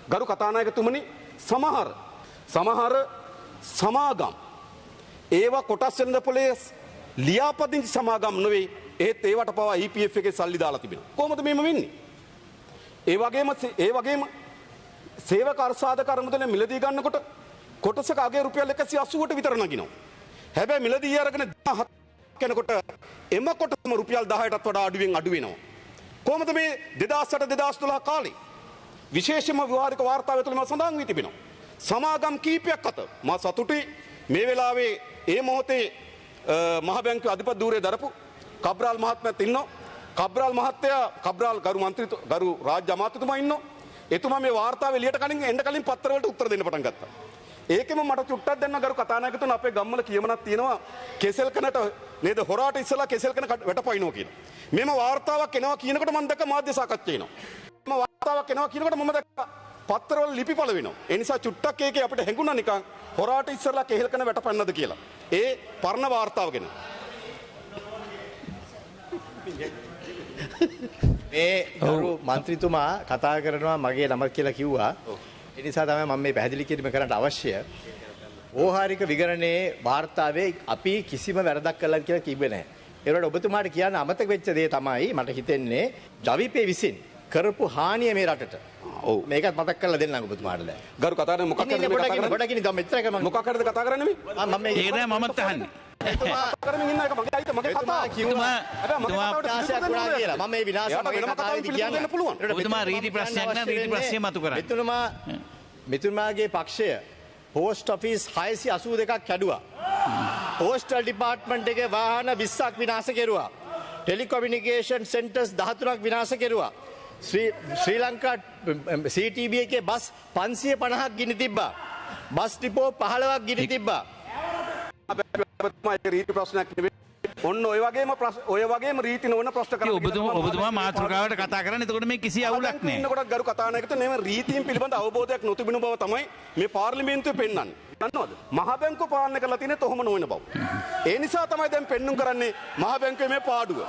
ගරු කතානායකතුමනි සමහර සමාගම් ඒවා කොටස් වෙනද පොලේ ලියාපදිංචි සමාගම් නෙවෙයි ඒත් ඒවට පවා EPF එකේ සල්ලි දාලා තිබෙනවා. කොහොමද මේම වෙන්නේ? ඒ වගේම සේවක අර්සාධක අරමුදල මිලදී ගන්නකොට කොටසක අගේ රුපියල් 180ට විතර නගිනවා. හැබැයි මිලදී අරගෙන 17 කෙනකොට එම කොටසම රුපියල් 10ටත් වඩා අඩුවෙන් අඩු වෙනවා. කොහොමද මේ 2008 2012 කාලේ විශේෂම ව්‍යවහාරික වාර්තාව තුළ මා සඳහන් වී තිබෙනවා. සමාගම් කීපයක් අත මා සතුටුයි මේ වෙලාවේ ඒ මොහොතේ මහ බැංකුවේ අධිපති ධූරය දරපු කබ්‍රාල් මහත්මයාත් ඉන්නවා. කබ්‍රාල් මහත්තයා කබ්‍රාල් ගරු රාජ්‍ය අමාත්‍යතුමා ඉන්නවා. එතුමා මේ වාර්තාව එළියට එන්න කලින් පත්තරවලට උත්තර දෙන්න පටන් ගත්තා. ඒකෙම මට චුට්ටක් දෙන්න ගරු කතානායකතුමනි අපේ ගම්වල කියමනක් තියෙනවා කෙසෙල් කනට නේද හොරාට ඉස්සලා කෙසෙල් කන වැටපයින්නවා කියලා. මෙම වාර්තාවක් එනවා කියනකොට මම දැක්ක මාධ්‍ය සාකච්ඡා එනවා. මෙම වාර්තාවක් එනවා කියනකොට මම දැක්ක පත්තරවල ලිපිපළ වෙනවා. ඒ නිසා චුට්ටක් ඒකේ අපිට හැඟුණා නිකන් හොරාට ඉස්සලා කෙහෙල් කන වැටපන්නද කියලා. ඒ පරණ වාර්තාව ගැන. මේ ගරු මන්ත්‍රීතුමා කතා කරනවා මගේ නම කියලා කිව්වා. ඒ නිසා තමයි මම මේ පැහැදිලි කිරීම කරන්න අවශ්‍ය. ඕහාරික විගණනයේ වාර්තාවේ අපි කිසිම වැරදක් කළා කියලා කිව්වේ නැහැ. ඒකට ඔබතුමාට කියන්න අමතක වෙච්ච දේ තමයි මට හිතෙන්නේ ජවිපේ විසින් කරපු හානිය මේ රටට. ඔව් මේකත් මතක් කරලා දෙන්නම් ඔබතුමාට දැන්. ගරු කතාවේ මොකක් කරන්නේ කතා කරන්නේ? ගොඩකින් දැන් මෙච්චර එක මොකක් කරද කතා කරන්නේ මේ? මම මේ ඒක නෑ මමත් අහන්නේ. එතුමා කරමින් ඉන්න එක මගේ අයිත මගේ කතාව. එතුමා ප්‍රාශයක් වුණා කියලා. මම මේ විනාශය මගේ කතාවේදී කියන්න පුළුවන්. ඔබතුමා රීති ප්‍රශ්නයක් නෑ රීති ප්‍රශ්නේ මතු කරන්නේ. මෙතුමාගේ පක්ෂය පෝස්ට් ඔෆිස් 682ක් කැඩුවා. පෝස්ටල් ඩිපාර්ට්මන්ට් එකේ වාහන 20ක් විනාශ කෙරුවා. ටෙලිකොමියුනිකේෂන් සෙන්ටර්ස් 13ක් විනාශ කෙරුවා. ශ්‍රී ලංකා CTB එකේ බස් 550ක් ගිනි තිබ්බා. බස් ඩිපෝ 15ක් ගිනි තිබ්බා. රීති ප්‍රශ්නයක් නෙවෙයි. ඔන්න ඔය වගේම රීති නොවන ප්‍රශ්න කරනවා. ඔබතුමා මාතෘකාවට කතා කරන්නේ. එතකොට මේ කිසි අවුලක් නැහැ. ඉන්නකොට ගරු කතානායකතුමනි මේ රීතීන් පිළිබඳ අවබෝධයක් නොතිබුණු බව තමයි මේ පාර්ලිමේන්තුවේ පෙන්වන්නේ. දන්නවද? මහ බැංකුව පාලනය කරලා තියෙන්නේ තොහම නොවන බව. ඒ නිසා තමයි දැන් පෙන්눔 කරන්නේ මහ බැංකුවේ මේ පාඩුව.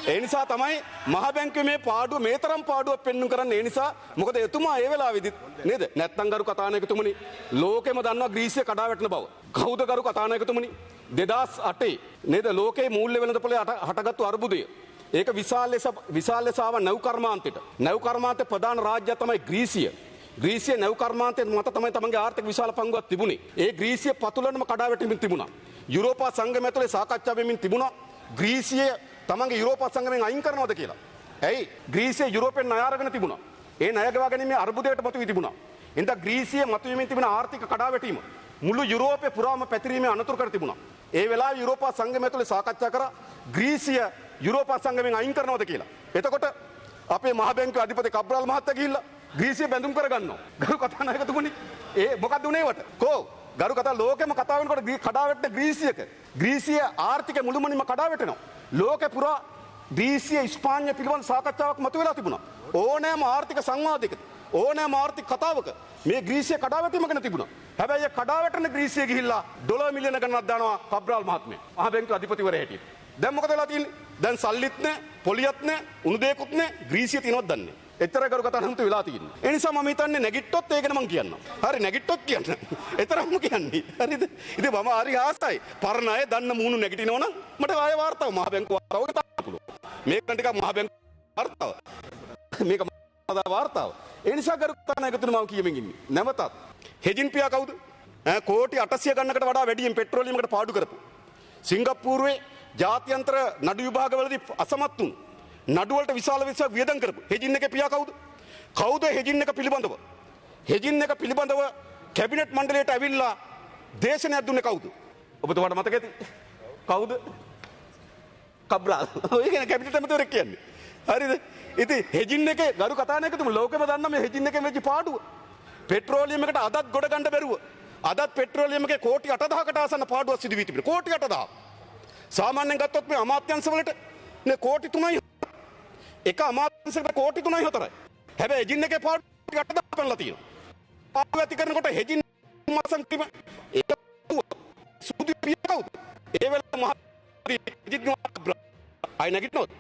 ඒ නිසා තමයි මහ බැංකුවේ මේ පාඩුව මේ තරම් පාඩුවක් පෙන්눔 කරන්නේ. ඒ නිසා මොකද එතුමා ඒ වෙලාවේදීත් නේද? නැත්නම් ගරු කතානායකතුමනි ලෝකෙම දන්නවා ග්‍රීසිය කඩා වැටෙන බව. කවුද ගරු කතානායකතුමනි 2008 නේද ලෝකේ මූල්‍ය වෙළඳපොලේ හටගත්තු අර්බුදය. ඒක විශාල ලෙස ආව නැව් කර්මාන්තයට. නැව් කර්මාන්තයේ ප්‍රධාන රාජ්‍යය තමයි ග්‍රීසිය. ග්‍රීසිය නැව් කර්මාන්තයේ මත තමයි තමන්ගේ ආර්ථික විශාල පංගුවක් තිබුණේ. ඒ ග්‍රීසිය පතුලනම කඩා වැටෙමින් තිබුණා. යුරෝපා සංගමය ඇතුලේ සාකච්ඡා වෙමින් තිබුණා ග්‍රීසිය තමන්ගේ යුරෝපා සංගමයෙන් අයින් කරනවද කියලා. ඇයි? ග්‍රීසිය යුරෝපෙන් ණය අරගෙන තිබුණා. ඒ ණය ගෙවා ගැනීමේ අර්බුදයට මතුවී තිබුණා. එතන ග්‍රීසිය මතුවෙමින් තිබෙන ආර්ථික කඩාවැටීම මුළු යුරෝපේ පුරාම පැතිරීමේ අනතුරු කර තිබුණා. ඒ වෙලාවේ යුරෝපා සංගමය ඇතුලේ සාකච්ඡා කරා ග්‍රීසිය යුරෝපා සංගමයෙන් අයින් කරනවද කියලා. එතකොට අපේ මහ බැංකුවේ අධිපති කබ්‍රාල් මහත්තයා ගිහිල්ලා ග්‍රීසිය බැඳුම් කරගන්නවා. ගරු කතානායකතුමනි ඒ මොකක්ද උනේ වට? කෝ ගරු කතා ලෝකෙම කතා වෙනකොට කඩාවැටෙන ග්‍රීසියක ග්‍රීසිය ආර්ථික මුළුමනින්ම කඩාවැටෙනවා. ලෝකේ පුරා ග්‍රීසිය ඉස්පාඤ්ඤය පිළිබඳ සාකච්ඡාවක් මතුවලා තිබුණා. ඕනෑම ආර්ථික සංවාදයක ඕනෑම ආර්ථික කතාවක මේ ග්‍රීසිය කඩාවැටීම ගැන තිබුණා. හැබැයි ඒ කඩාවැටෙන ග්‍රීසිය ගිහිල්ලා ඩොලර් මිලියන ගණනක් දානවා කබ්‍රාල් මහත්මයා. මහ බැංකුවේ අධිපතිවරයා හැටියට. දැන් මොකද වෙලා තියෙන්නේ? දැන් සල්ලිත් නැහැ, පොලියත් නැහැ, උණු දෙයක්වත් නැහැ, ග්‍රීසිය තියනවත් දන්නේ නැහැ. එතරම් කරු කතා නම් වෙලා තියෙන්නේ. ඒ නිසා මම හිතන්නේ නැගිට්ටොත් ඒක ගැන මම කියන්නම්. හරි නැගිට්ටොත් කියන්න. එතරම්ම කියන්නේ. හරිද? ඉතින් මම හරි ආසයි. පරණ අය දන්න මූණු නැගිටිනවනම් මට ආයෙ වාර්තාව මහ බැංකුව වාර්තාව ගන්න පුළුවන්. මේක ටිකක් මහ බැංකුව වාර්තාව. මේක වාර්තාව. ඒ නිසා කරු කතා නැගතුන මම කියමින් ඉන්නේ. නැවතත් හෙජින් පියා කවුද? කෝටි 800 ගන්නකට වඩා වැඩියෙන් පෙට්‍රෝලියමකට පාඩු කරපු. සිංගප්පූරුවේ ජාත්‍යන්තර නඩු විභාගවලදී අසමත් වුණු. නඩු වලට විශාල වියදම් කරපු. හෙජින් එකේ පියා කවුද? කවුද හෙජින් එක පිළිබඳව? හෙජින් එක පිළිබඳව කැබිනට් මණ්ඩලයට ඇවිල්ලා දේශනයක් දුන්නේ කවුද? ඔබතුමාට මතක ඇති. කවුද? කබ්‍රාල්. ඔය කියන කැබිනට් ඇමතිවරයෙක් කියන්නේ. හරිද? ඉතින් හෙජින් එකේ ගරු කතානායකතුම ලෝකෙම දන්න මේ හෙජින් එකේ වෙච්ච පාඩුව. පෙට්‍රෝලියම් එකට අදත් ගොඩ ගන්න බැරුව. අදත් පෙට්‍රෝලියම් එකේ කෝටි 8000කට ආසන්න පාඩුවක් සිදු වී තිබෙනවා. කෝටි 8000. සාමාන්‍යයෙන් ගත්තොත් මේ අමාත්‍යංශ වලට නේ කෝටි 3යි. එක අමාත්‍යංශයකට කෝටි 3යි 4යි. හැබැයි හෙජින් එකේ පාඩු 8000 පෙන්නලා තියෙනවා. පාඩු ඇති කරනකොට හෙජින් මාසන්තිම ඒක සුදු පිය කවුද? ඒ වෙලාව මහ හෙජින් අය නැගිටිනවද?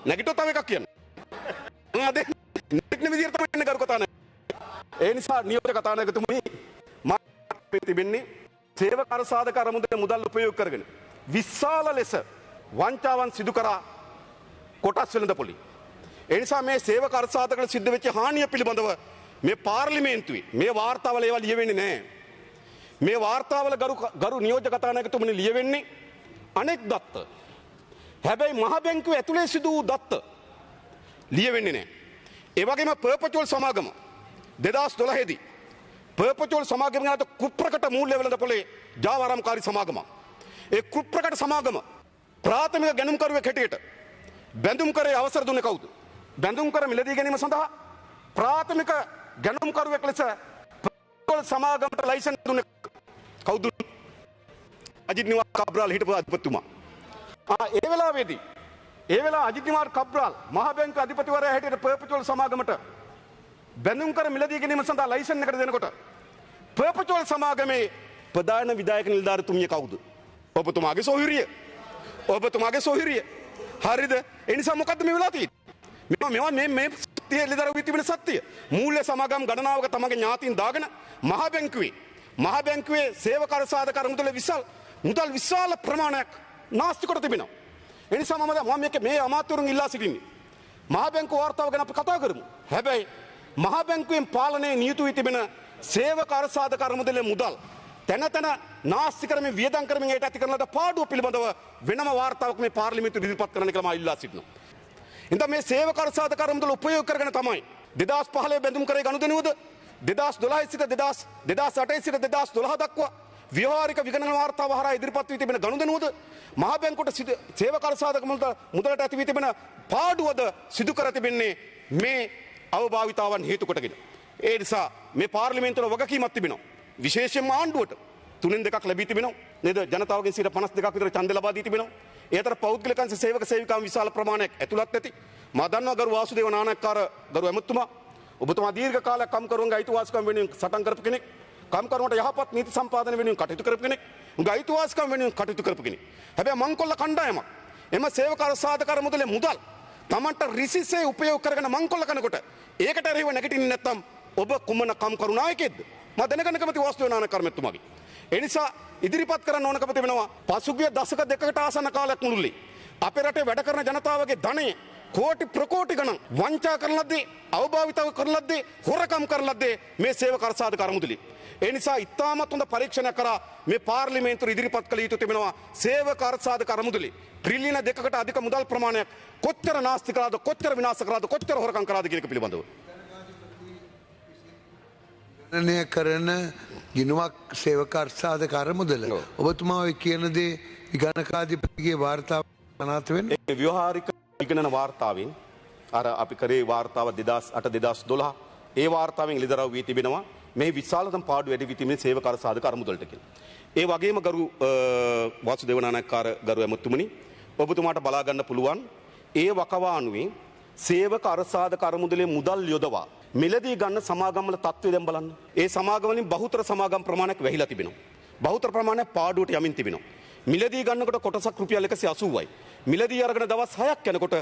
නැගිට්ටොත් තව එකක් කියන්න. අද නැගිටින විදියට තමයි කරු කතා නැහැ. ඒ නිසා නියෝජ්‍ය කතානායකතුමනි මම තිබෙන්නේ සේවක අරසාදක අරමුදල මුදල් උපයෝග කරගෙන විශාල ලෙස වංචාවන් සිදු කරා කොටස් වෙළඳපොලි. ඒ නිසා මේ සේවක අරසාදකට සිද්ධ වෙච්ච හානිය පිළිබඳව මේ පාර්ලිමේන්තුවේ මේ වාර්තාවල ඒවා ලියවෙන්නේ නැහැ. මේ වාර්තාවල ගරු නියෝජ්‍ය කතානායකතුමනි ලියවෙන්නේ අනෙක් දත්ත. හැබැයි මහ බැංකුව ඇතුලේ සිදු වූ දත්ත ලියවෙන්නේ නැහැ. ඒ වගේම පර්පචුවල් සමාගම 2012 දී පර්පචුවල් සමාගම ගාත කුප්‍රකට මූල්‍ය වෙළඳපොලේ ජාවාරම්කාරී සමාගම. ඒ කුප්‍රකට සමාගම ප්‍රාථමික ගැනුම්කරුවෙක් හැටියට බැඳුම් කරේ අවසර දුන්නේ කවුද? බැඳුම් කර මිලදී ගැනීම සඳහා ප්‍රාථමික ගැනුම්කරුවෙක් ලෙස පර්පචුවල් සමාගමට ලයිසන්ස් දුන්නේ කවුද? අජිත් නිවාස් කබ්‍රාල් හිටපු අධිපතිතුමා. ඒ වෙලාවේදී අජිත් නිවාස් කබ්‍රාල් මහ බැංකුවේ අධිපතිවරයා හැටියට පර්පචුවල් සමාගමට බැඳුම් කර මිලදී ගැනීම සඳහා ලයිසන් එකට දෙනකොට පර්පචුවල් සමාගමේ ප්‍රධාන විධායක නිලධාරීතුමිය කවුද? ඔබතුමාගේ සොහිරිය. ඔබතුමාගේ සොහිරිය. හරිද? ඒ නිසා මොකද්ද මේ වෙලා තියෙන්නේ? මේවා මේ සත්‍ය එළිදරව් තිබෙන සත්‍ය. මූල්‍ය සමාගම් ගණනාවක තමගේ ඥාතීන් දාගෙන මහ බැංකුවේ සේවක අරසාදක අරමුදල මුදල් විශාල ප්‍රමාණයක් නාස්ති කොට තිබෙනවා. ඒ නිසා මම මේ අමාත්‍යවරුන් ඉල්ලා සිටින්නේ මහ බැංකුව වාර්තාව ගැන අපි කතා කරමු. හැබැයි මහ බැංකුවෙන් පාලනයේ නියුතු වී තිබෙන සේවක අරසාදක අරමුදලේ මුදල් තැන නාස්ති කරමින් වියදම් කරමින් ඒට ඇති කරන ලද පාඩුව පිළිබඳව වෙනම වාර්තාවක් මේ පාර්ලිමේන්තුවේ ඉදිරිපත් කරන්න කියලා මම ඉල්ලා සිටිනවා. ඉතින් මේ සේවක අරසාදක අරමුදල උපයෝග කරගෙන තමයි 2015 බැඳුම් කරේ ගනුදෙනුවද 2012 සිට 2008 සිට 2012 දක්වා ව්‍යවහාරික විගණන වාර්තාව හරහා ඉදිරිපත් වී තිබෙන ගනුදෙනුවද මහ බැංකුවට සේවක අරසාදක මුදලට ඇති වී තිබෙන පාඩුවද සිදු කර තිබෙන්නේ මේ අවභාවිතාවන් හේතු කොටගෙන. ඒ නිසා මේ පාර්ලිමේන්තුවේ වගකීමක් තිබෙනවා. විශේෂයෙන්ම ආණ්ඩුවට 3/2ක් ලැබී තිබෙනවා. නේද? ජනතාවගෙන් 52ක් විතර ඡන්ද ලබා දී තිබෙනවා. ඒ අතර පෞද්ගලික අංශ සේවක සේවිකාන් විශාල ප්‍රමාණයක් ඇතුළත් ඇති. මම දන්නවා ගරු වාසුදේව නානායක්කාර ගරු ඇමතුමා ඔබතුමා දීර්ඝ කාලයක් කම්කරුවන්ගේ අයිතිවාසිකම් වෙනුවෙන් සටන් කරපු කෙනෙක්. කම්කරුවන්ට යහපත් නීති සම්පාදනය වෙනුවෙන් කටයුතු කරපු කෙනෙක්. උන්ගේ අයිතිවාසිකම් වෙනුවෙන් කටයුතු කරපු කෙනෙක්. හැබැයි මංකොල්ල කණ්ඩායමක් එම සේවක අරසාදක අරමුදලේ මුදල් තමන්ට රිසිසේ උපයෝග කරගෙන මංකොල්ල කරනකොට ඒකට එරෙහිව නැගිටින්නේ නැත්නම් ඔබ කුමන කම්කරු නායකයෙක්ද? මම දැනගන්න කැමති වාසුදේව නානායක්කාර මැතිතුමාගේ. ඒ නිසා ඉදිරිපත් කරන්න ඕනකම තිබෙනවා පසුගිය දශක දෙකකට ආසන්න කාලයක් මුළුල්ලේ අපේ රටේ වැඩ කරන ජනතාවගේ ධනය කෝටි ප්‍රකෝටි ගණන් වංචා කරන ලද්දේ අවභාවිතව කරන ලද්දේ හොරකම් කරන ලද්දේ මේ සේවක අරසාදක අරමුදලේ. ඒ නිසා ඉතාමත් හොඳ පරීක්ෂණයක් කරා මේ පාර්ලිමේන්තුවේ ඉදිරිපත් කළ යුතු තිබෙනවා සේවක අරසාදක අරමුදලේ ට්‍රිලියන 2කට අධික මුදල් ප්‍රමාණයක් කොච්චර නාස්ති කළාද කොච්චර විනාශ කළාද කොච්චර හොරකම් කළාද කියන එක පිළිබඳව ගණනය කරන ගිනුවක් සේවක අරසාදක අරමුදල ඔබතුමා ඔය කියන දේ විගණකාධිපතිගේ වාර්තාව අනාත වෙන්නේ ඒ ව්‍යවහාරික විගණන වාර්තාවෙන් අර අපි කරේ වාර්තාව 2008 2012 ඒ වාර්තාවෙන් එළිදරව් වී තිබෙනවා මේ විශාලතම පාඩු වැඩි වී තිබෙන සේවක අරසාදක අරමුදලට කියලා. ඒ වගේම ගරු වාසුදේව නානායක්කාර ගරු ඇමතුමනි ඔබතුමාට බලා ගන්න පුළුවන් ඒ වකවානුවේ සේවක අරසාදක අරමුදලේ මුදල් යොදවා මිලදී ගන්න සමාගම්වල තත්ත්වය දැන් බලන්න. ඒ සමාගම් වලින් බහුතර සමාගම් ප්‍රමාණයක් වැහිලා තිබෙනවා. බහුතර ප්‍රමාණයක් පාඩුවට යමින් තිබෙනවා. මිලදී ගන්නකොට කොටසක් රුපියල් 180යි. මිලදී අරගෙන දවස් 6ක් යනකොට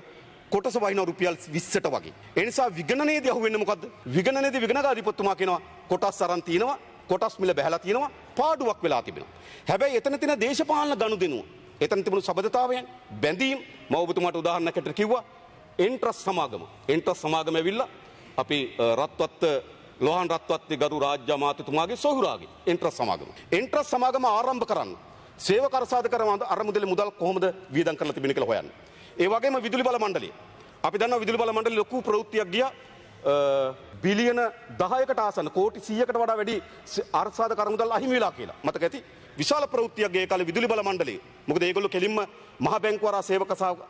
කොටස වහින රුපියල් 20ට වගේ. ඒ නිසා විගණනයේදී අහුවෙන්නේ මොකද්ද? විගණනයේදී විගණකාධිපතිතුමා කියනවා කොටස් අරන් තිනවා, කොටස් මිල බහැලා තිනවා, පාඩුවක් වෙලා තිබෙනවා. හැබැයි එතන තියෙන දේශපාලන ගනුදෙනුව, එතන තිබුණු සබඳතාවයන්, බැඳීම් මම ඔබතුමාට උදාහරණයකට කිව්වා. එන්ට්‍රස් සමාගම ඇවිල්ලා අපි රත්වත් ලෝහන් රත්වත්ති ගරු රාජ්‍ය අමාත්‍යතුමාගේ සොහුරාගේ එන්ට්‍රස් සමාගම ආරම්භ කරන්න සේවක අරසාදක අරමුදලේ මුදල් කොහොමද වියදම් කරලා තිබෙන්නේ කියලා හොයන්න. ඒ වගේම විදුලි බල මණ්ඩලය. අපි දන්නවා විදුලි බල මණ්ඩලය ලොකු ප්‍රවෘත්තියක් ගියා බිලියන 10කට ආසන්න කෝටි 100කට වඩා වැඩි අරසාදක අරමුදල් අහිමි වෙලා කියලා. මතක ඇති. විශාල ප්‍රවෘත්තියක් ගේ කාලේ විදුලි බල මණ්ඩලය. මොකද ඒගොල්ලෝ කෙලින්ම මහ බැංකුව හරහා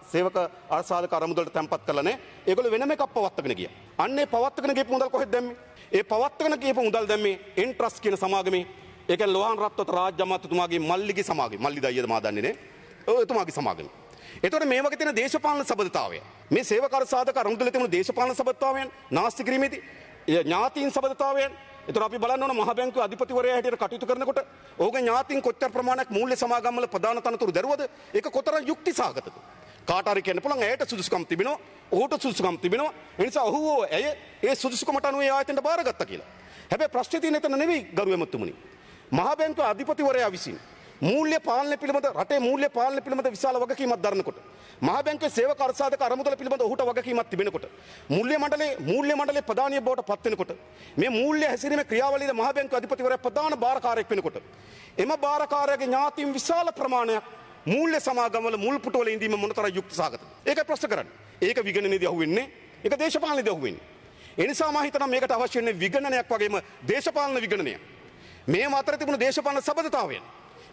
සේවක අරසාදක අරමුදලට තැන්පත් කළා නේ. ඒගොල්ලෝ වෙනම එකක් පවත්වාගෙන ගියා. අන්නේ පවත්වාගෙන ගියපු මුදල් කොහෙද දැම්මේ? ඒ පවත්වාගෙන ගියපු මුදල් දැම්මේ එන්ට්‍රස් කියන සමාගමේ. ඒ කියන්නේ ලෝහන් රත්වත රාජ්‍ය අමාත්‍යතුමාගේ මල්ලිගේ සමාගමේ. මල්ලි දයියද මා දන්නේ නේ. ඔය එතුමාගේ සමාගමේ. එතකොට මේ වගේ තියෙන දේශපාලන සබඳතාවය මේ සේවක අරසාදක අරමුදලේ තියෙන දේශපාලන සබඳතාවයන් නාස්ති කිරීමේදී ඥාතීන් සබඳතාවයන් එතකොට අපි බලන්න ඕන මහ බැංකුවේ අධිපතිවරයා හැටියට කටයුතු කරනකොට ඔහුගේ ඥාතීන් කොච්චර ප්‍රමාණයක් මූල්‍ය සමාගම් වල ප්‍රධාන තනතුරු දරුවද ඒක කොතරම් යුක්තිසහගතද කාට හරි කියන්න පුළුවන් ඇයට සුදුසුකම් තිබෙනවා ඔහුට සුදුසුකම් තිබෙනවා ඒ නිසා ඔහු ඇය ඒ සුදුසුකමට අනුව ඒ ආයතනට බාරගත්තා කියලා හැබැයි ප්‍රශ්නේ තියෙන එතන නෙවෙයි ගරු එමතුමනි. මහ බැංකුවේ අධිපතිවරයා විසින් මූල්‍ය පාලනය පිළිබඳ රටේ මූල්‍ය පාලනය පිළිබඳ විශාල වගකීමක් දරනකොට මහ බැංකුවේ සේවක අර්ථසාධක අරමුදල පිළිබඳ ඔහුට වගකීමක් තිබෙනකොට මූල්‍ය මණ්ඩලයේ ප්‍රධානිය බවට පත් වෙනකොට මේ මූල්‍ය හැසිරීමේ ක්‍රියාවලියේ මහ බැංකුවේ අධිපතිවරයා ප්‍රධාන භාරකාරයෙක් වෙනකොට එම භාරකාරයාගේ ඥාතීන් විශාල ප්‍රමාණයක් මූල්‍ය සමාගම්වල මුල් පුටුවල ඉඳීම මොනතරම් යුක්ති සහගතද? ඒක ප්‍රශ්න කරන්නේ. ඒක විගණනයේදී අහුවෙන්නේ. ඒක දේශපාලනයේදී අහුවෙන්නේ. ඒ නිසා මම හිතනවා මේකට අවශ්‍ය වෙන්නේ විගණනයක් වගේම දේශපාලන විගණනයක්. මේ අතර තිබුණු දේශපාලන සබඳතාවයන්,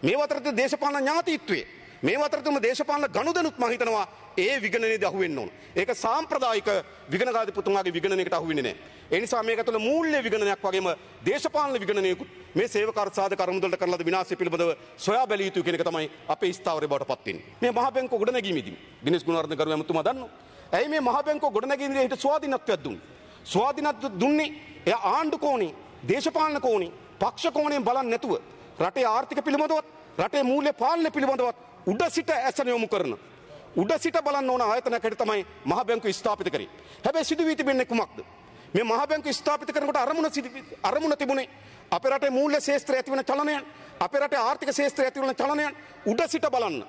මේ අතර තිබුණු දේශපාලන ඥාතීත්වය, මේ අතර තිබුණු දේශපාලන ගනුදෙනුත් මම හිතනවා ඒ විගණනයේදී අහුවෙන්න ඕන. ඒක සාම්ප්‍රදායික විගණකාධිපතිතුමාගේ විගණනයකට අහුවෙන්නේ නැහැ. ඒ නිසා මේක තුළ මූල්‍ය විගණනයක් වගේම දේශපාලන විගණනයකුත් මේ සේවක අර්ථසාධක අරමුදලට කරන ලද විනාශය පිළිබඳව සොයා බැලිය යුතු කියන එක තමයි අපේ ස්ථාවරය බවට පත් වෙන්නේ. මේ මහ බැංකුව ගොඩනැගීමේදී දිනේෂ් ගුණවර්ධන කරු එතුමා දන්නවා. ඇයි මේ මහ බැංකුව ගොඩනැගීමේදී හිට ස්වාධීනත්වයක් දුන්නේ? ස්වාධීනත්වය දුන්නේ එයා ආණ්ඩු කෝණේ, දේශපාලන කෝණේ, පක්ෂ කෝණයෙන් බලන්නේ නැතුව රටේ ආර්ථික පිළිබඳවත්, රටේ මූල්‍ය පාලනය පිළිබඳවත් උඩ සිට ඇසන යොමු කරන, උඩ සිට බලන්න ඕන ආයතනයකට තමයි මහ බැංකුව ස්ථාපිත කරේ. හැබැයි සිදු වී තිබෙන්නේ කුමක්ද? මේ මහ බැංකුව ස්ථාපිත කරනකොට අරමුණ තිබුණේ අපේ රටේ මූල්‍ය ශේෂ්ත්‍රයේ ඇතිවන චලනයන්, අපේ රටේ ආර්ථික ශේෂ්ත්‍රයේ ඇතිවන චලනයන් උඩ සිට බලන්න.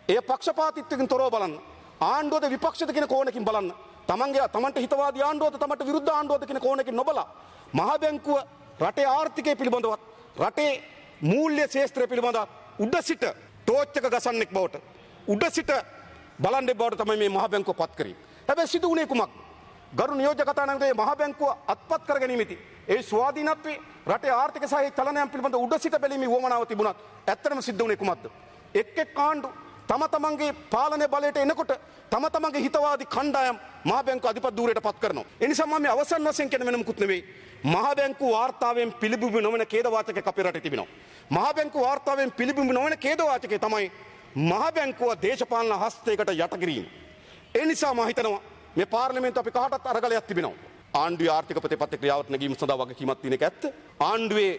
ඒ පක්ෂපාතීත්වයෙන් තොරව බලන්න. ආණ්ඩුවද විපක්ෂද කියන කෝණකින් බලන්න. තමන්ට හිතවාදී ආණ්ඩුවද තමන්ට විරුද්ධ ආණ්ඩුවද කියන කෝණකින් නොබලා මහ බැංකුව රටේ ආර්ථිකය පිළිබඳවත්, රටේ මූල්‍ය ශේෂ්ත්‍රය පිළිබඳවත් උඩ සිට ටෝච් එක ගසන්නෙක් බවට, උඩ සිට බලන්නේ බවට තමයි මේ මහ බැංකුව පත් කරේ. හැබැයි සිදු වුණේ කුමක්ද? ගරු නියෝජ්‍ය කතානායකගේ මහ බැංකුව අත්පත් කර ගැනීමෙති ඒ ස්වාධීනත්වයේ රටේ ආර්ථික සහය චලනයන් පිළිබඳ උඩ සිට බැලීමේ වමනාව තිබුණත් ඇත්තටම සිද්ධ වුණේ කුමක්ද? එක් ආණ්ඩු තමන්ගේ පාලනය බලයට එනකොට තමන්ගේ හිතවාදී කණ්ඩායම් මහ බැංකුව අධිපති ධූරයට පත් කරනවා. ඒ නිසා මම මේ අවසන් වශයෙන් කියන වෙන මුකුත් නෙවෙයි. මහ බැංකුව වාර්තාවෙන් පිළිබිඹු නොවන ඛේද වාචකයක් අපේ රටේ තිබෙනවා. මහ බැංකුව වාර්තාවෙන් පිළිබිඹු නොවන ඛේද වාචකය තමයි මහ බැංකුව දේශපාලන හස්තයකට යට කිරීම. ඒ නිසා මම හිතනවා මේ පාර්ලිමේන්තුව අපි කාටත් අරගලයක් තිබෙනවා. ආණ්ඩුවේ ආර්ථික ප්‍රතිපත්ති ක්‍රියාවත් නැගීම සඳහා වගකීමක් තියෙන එක ඇත්ත. ආණ්ඩුවේ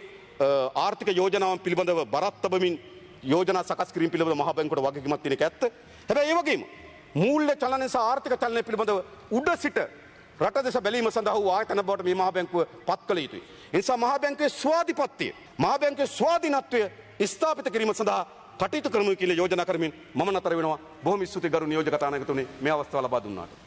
ආර්ථික යෝජනාවන් පිළිබඳව බරත් තබමින් යෝජනා සකස් කිරීම පිළිබඳව මහ බැංකුවට වගකීමක් තියෙන එක ඇත්ත. හැබැයි ඒ වගේම මූල්‍ය චලනය සහ ආර්ථික චලනය පිළිබඳව උඩ සිට රට දෙස බැලීම සඳහා වූ ආයතන බවට මේ මහ බැංකුව පත් කළ යුතුයි. ඒ නිසා මහ බැංකුවේ ස්වාධිපත්‍යය, මහ බැංකුවේ ස්වාධීනත්වය ස්ථාපිත කිරීම සඳහා කටයුතු කරමු කියලා යෝජනා කරමින් මම නතර වෙනවා. බොහොම ස්තුතියි ගරු නියෝජ්‍ය කතානායකතුමනි මේ අවස්ථාව ලබා දුන්නාට.